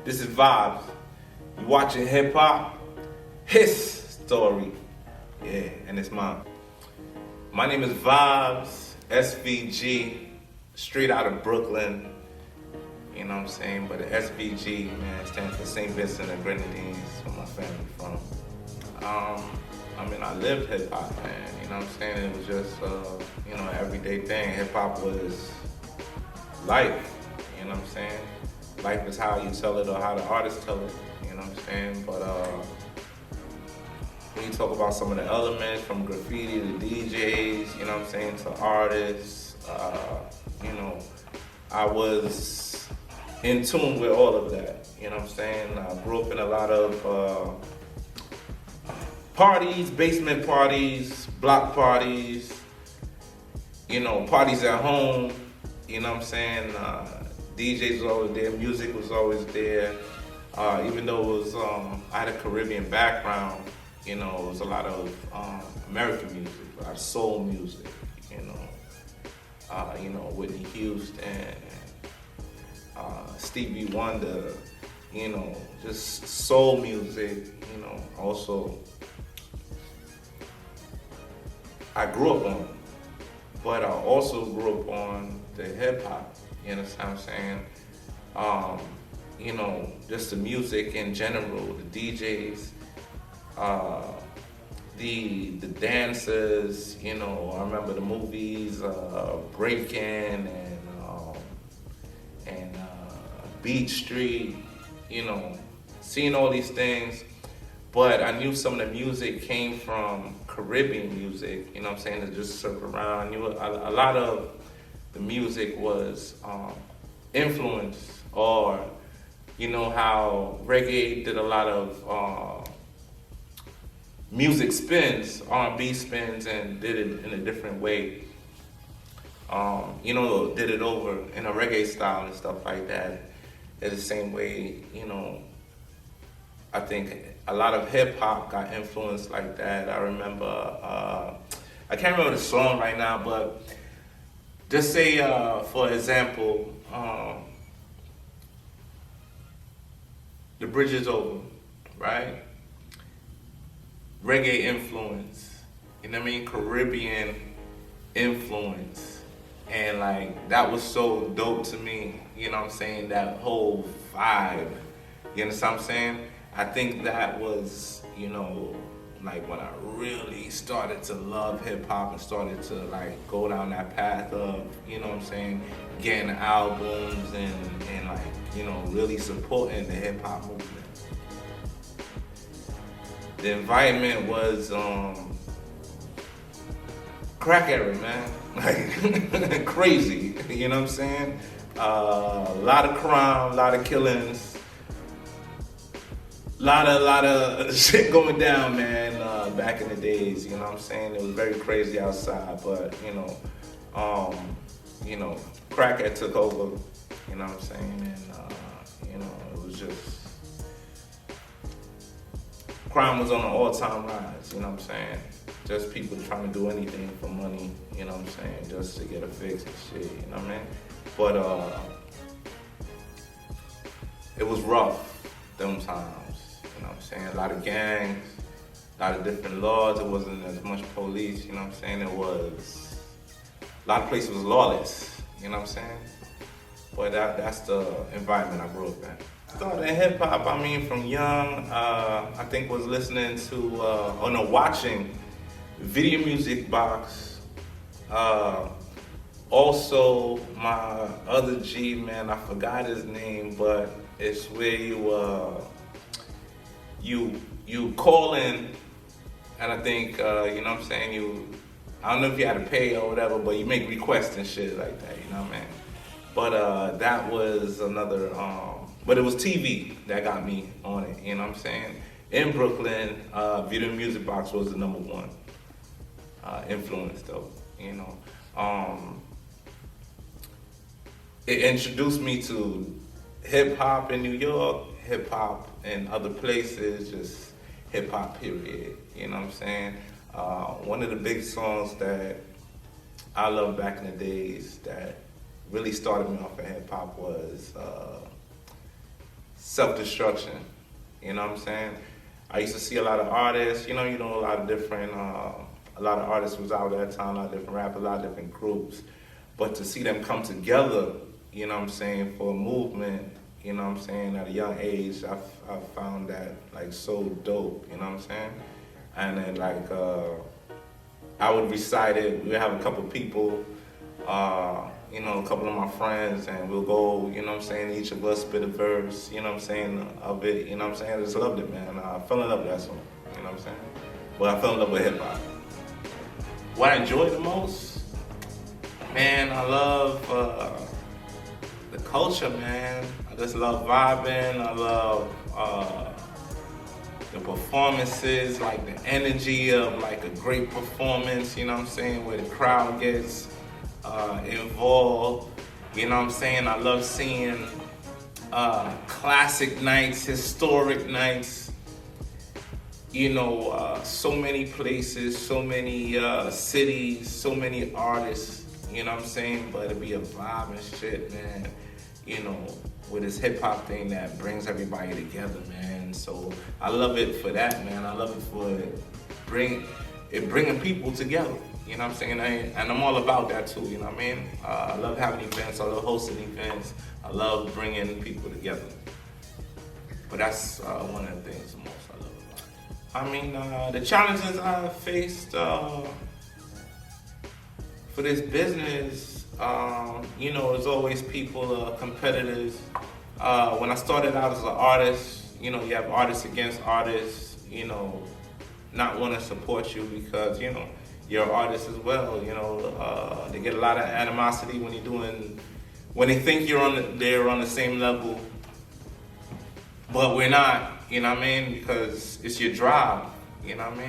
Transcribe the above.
This is Vibes. You watching hip hop? His story. Yeah, and it's mine. My name is Vibes Svg, straight out of Brooklyn. You know what I'm saying? But the SVG, man, stands for St. Vincent and Grenadines, where my family from. I lived hip hop, man. You know what I'm saying? It was just, everyday thing. Hip hop was life. You know what I'm saying? Life is how you tell it or how the artists tell it. You know what I'm saying? But when you talk about some of the elements from graffiti to DJs, you know what I'm saying, to artists, I was in tune with all of that. You know what I'm saying? I grew up in a lot of parties, basement parties, block parties, parties at home. You know what I'm saying? DJs was always there, music was always there. Even though it was, I had a Caribbean background, it was a lot of American music, a lot of soul music, Whitney Houston, Stevie Wonder, just soul music, also I grew up on, but I also grew up on the hip hop, you understand what I'm saying? Just the music in general, the DJs, the dancers, I remember the movies, Breakin' and Beat Street, seeing all these things. But I knew some of the music came from Caribbean music, you know what I'm saying, that just circled around. I knew a lot of the music was influenced, or, how reggae did a lot of music spins, R&B spins, and did it in a different way. Did it over in a reggae style and stuff like that. In the same way, I think a lot of hip hop got influenced like that. I remember, I can't remember the song right now, but just say, for example, The Bridge Is Over, right? Reggae influence, Caribbean influence. And that was so dope to me, that whole vibe, you understand what I'm saying? I think that was, when I really started to love hip hop and started to go down that path of, getting albums and really supporting the hip hop movement. The environment was crack era, man. Crazy, you know what I'm saying? A lot of crime, a lot of killings, lot of shit going down, man, back in the days, you know what I'm saying? It was very crazy outside, but, crackhead took over, you know what I'm saying? And, it was just, crime was on an all-time rise, you know what I'm saying? Just people trying to do anything for money, you know what I'm saying? Just to get a fix and shit, you know what I mean? But, it was rough, them times, you know what I'm saying? A lot of gangs, a lot of different laws. It wasn't as much police, you know what I'm saying? It was, a lot of places was lawless, you know what I'm saying? But that's the environment I grew up in. Started in hip hop, from young, I think was listening to, watching Video Music Box. Also, my other G, man, I forgot his name, but it's where you call in, and I think, I don't know if you had to pay or whatever, but you make requests and shit like that, you know what I mean? But that was another, but it was TV that got me on it, you know what I'm saying? In Brooklyn, Video Music Box was the number one influence though, It introduced me to hip hop in New York, hip hop in other places, just hip hop period, you know what I'm saying? One of the big songs that I loved back in the days that really started me off in hip hop was self-destruction. You know what I'm saying? I used to see a lot of artists, a lot of different, a lot of artists was out at that time, a lot of different rappers, a lot of different groups. But to see them come together, you know what I'm saying, for a movement, you know what I'm saying, at a young age, I found that like so dope, you know what I'm saying? And then like, I would recite it, we have a couple people, a couple of my friends, and we'll go, you know what I'm saying, each of us spit a verse, you know what I'm saying, of it, you know what I'm saying, I just loved it, man. I fell in love with that song, you know what I'm saying? Well, I fell in love with hip hop. What I enjoy the most, man, I love the culture, man. I just love vibing, I love the performances, like the energy of like a great performance, you know what I'm saying, where the crowd gets involved, you know what I'm saying. I love seeing classic nights, historic nights, so many places, so many cities, so many artists, you know what I'm saying, but it'd be a vibe and shit, man, with this hip hop thing that brings everybody together, man. So I love it for that, man. I love it for bringing people together. You know what I'm saying? And I'm all about that too, you know what I mean? I love having events, I love hosting events, I love bringing people together. But that's one of the things the most I love about it. I mean, the challenges I faced for this business, there's always people, competitors. When I started out as an artist, you have artists against artists, not want to support you because, you're an artist as well, they get a lot of animosity when they think they're on the same level, but we're not, you know what I mean, because it's your drive, you know what I mean?